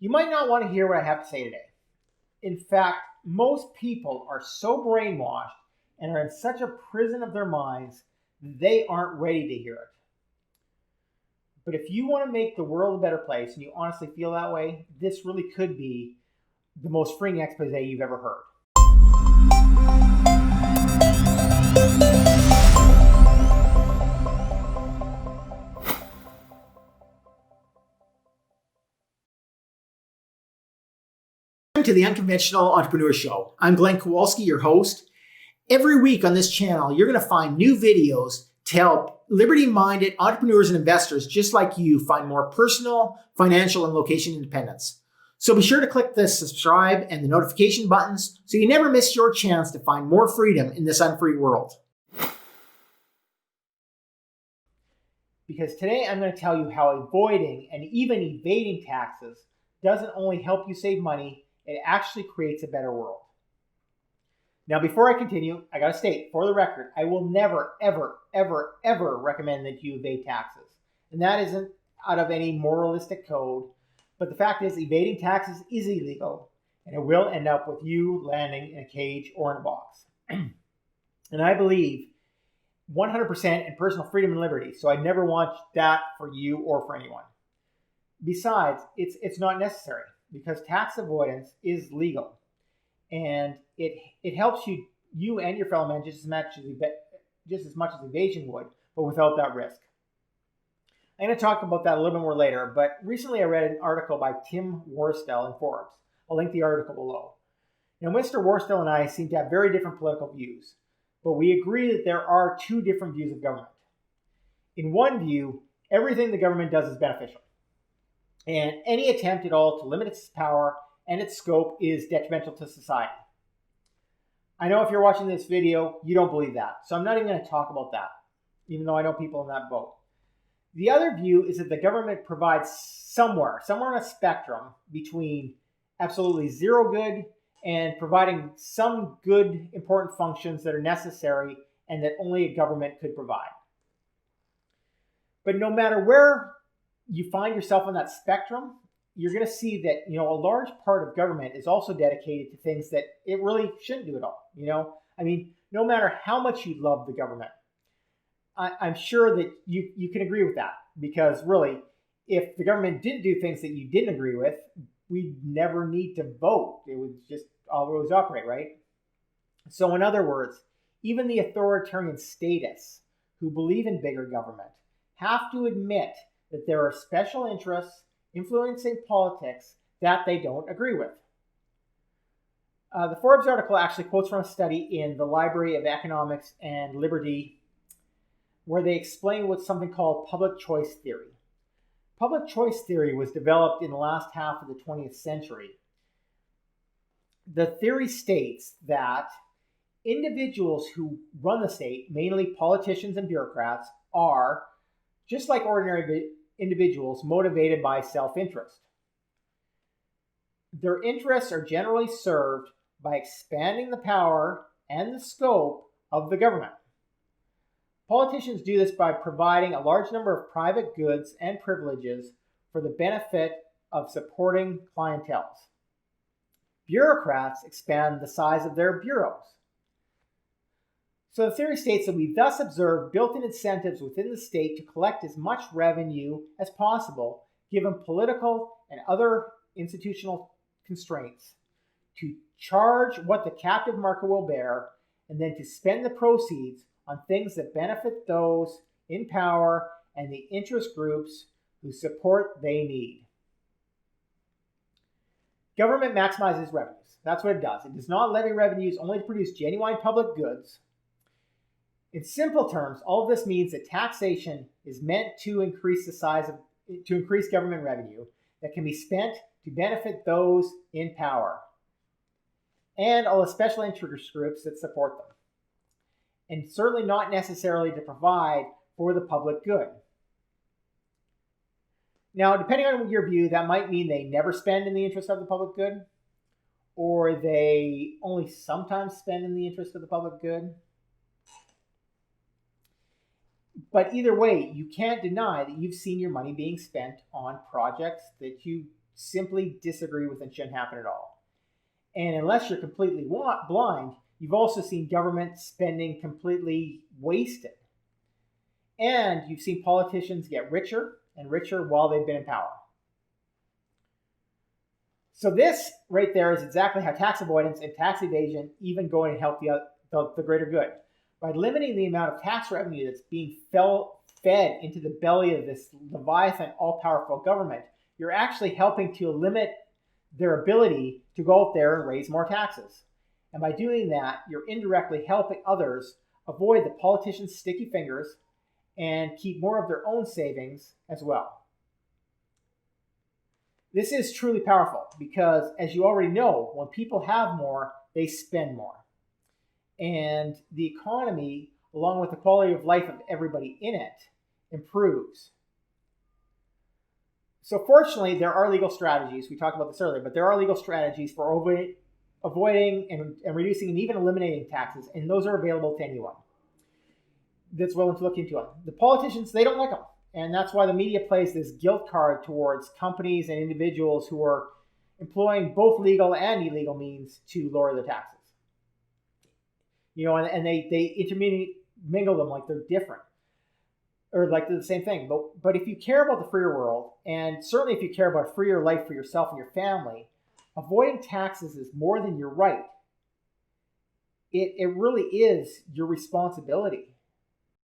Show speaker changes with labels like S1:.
S1: You might not want to hear what I have to say today. In fact, most people are so brainwashed and are in such a prison of their minds that they aren't ready to hear it. But if you want to make the world a better place, and you honestly feel that way, this really could be the most freeing expose you've ever heard. Welcome to the Unconventional Entrepreneur Show. I'm Glenn Kowalski, your host. Every week on this channel, you're going to find new videos to help liberty-minded entrepreneurs and investors just like you find more personal, financial, and location independence. So be sure to click the subscribe and the notification buttons so you never miss your chance to find more freedom in this unfree world. Because today I'm going to tell you how avoiding and even evading taxes doesn't only help you save money, it actually creates a better world. Now, before I continue, I gotta state, for the record, I will never, ever, ever, ever recommend that you evade taxes. And that isn't out of any moralistic code, but the fact is evading taxes is illegal, and it will end up with you landing in a cage or in a box. And I believe 100% in personal freedom and liberty, so I never want that for you or for anyone. Besides, it's not necessary, because tax avoidance is legal, and it helps you and your fellow man just as much as evasion would, but without that risk. I'm going to talk about that a little bit more later, but recently I read an article by Tim Worstell in Forbes. I'll link the article below. Now, Mr. Worstell and I seem to have very different political views, but we agree that there are two different views of government. In one view, everything the government does is beneficial, and any attempt at all to limit its power and its scope is detrimental to society. I know if you're watching this video, you don't believe that, so I'm not even going to talk about that, even though I know people in that boat. The other view is that the government provides somewhere on a spectrum between absolutely zero good and providing some good, important functions that are necessary and that only a government could provide. But no matter where you find yourself on that spectrum, you're going to see that, a large part of government is also dedicated to things that it really shouldn't do at all. No matter how much you love the government, I'm sure that you can agree with that, because really, if the government didn't do things that you didn't agree with, we'd never need to vote. It would just always operate, right? So in other words, even the authoritarian statists who believe in bigger government have to admit that there are special interests influencing politics that they don't agree with. The Forbes article actually quotes from a study in the Library of Economics and Liberty, where they explain what's something called public choice theory. Public choice theory was developed in the last half of the 20th century. The theory states that individuals who run the state, mainly politicians and bureaucrats, are, just like ordinary individuals, motivated by self-interest. Their interests are generally served by expanding the power and the scope of the government. Politicians do this by providing a large number of private goods and privileges for the benefit of supporting clienteles. Bureaucrats expand the size of their bureaus. So the theory states that we thus observe built-in incentives within the state to collect as much revenue as possible, given political and other institutional constraints, to charge what the captive market will bear, and then to spend the proceeds on things that benefit those in power and the interest groups whose support they need. Government maximizes revenues. That's what it does. It does not levy revenues only to produce genuine public goods. In simple terms, all of this means that taxation is meant to increase government revenue that can be spent to benefit those in power and all the special interest groups that support them, and certainly not necessarily to provide for the public good. Now, depending on your view, that might mean they never spend in the interest of the public good, or they only sometimes spend in the interest of the public good. But either way, you can't deny that you've seen your money being spent on projects that you simply disagree with and shouldn't happen at all. And unless you're completely blind, you've also seen government spending completely wasted. And you've seen politicians get richer and richer while they've been in power. So this right there is exactly how tax avoidance and tax evasion even go and help the greater good. By limiting the amount of tax revenue that's being fed into the belly of this Leviathan all-powerful government, you're actually helping to limit their ability to go out there and raise more taxes. And by doing that, you're indirectly helping others avoid the politicians' sticky fingers and keep more of their own savings as well. This is truly powerful because, as you already know, when people have more, they spend more. And the economy, along with the quality of life of everybody in it, improves. So fortunately, there are legal strategies. We talked about this earlier, but there are legal strategies for avoiding and reducing and even eliminating taxes, and those are available to anyone that's willing to look into them. The politicians, they don't like them, and that's why the media plays this guilt card towards companies and individuals who are employing both legal and illegal means to lower their taxes. And they intermingle them like they're different, or like they're the same thing. But if you care about the freer world, and certainly if you care about a freer life for yourself and your family, avoiding taxes is more than your right. It really is your responsibility.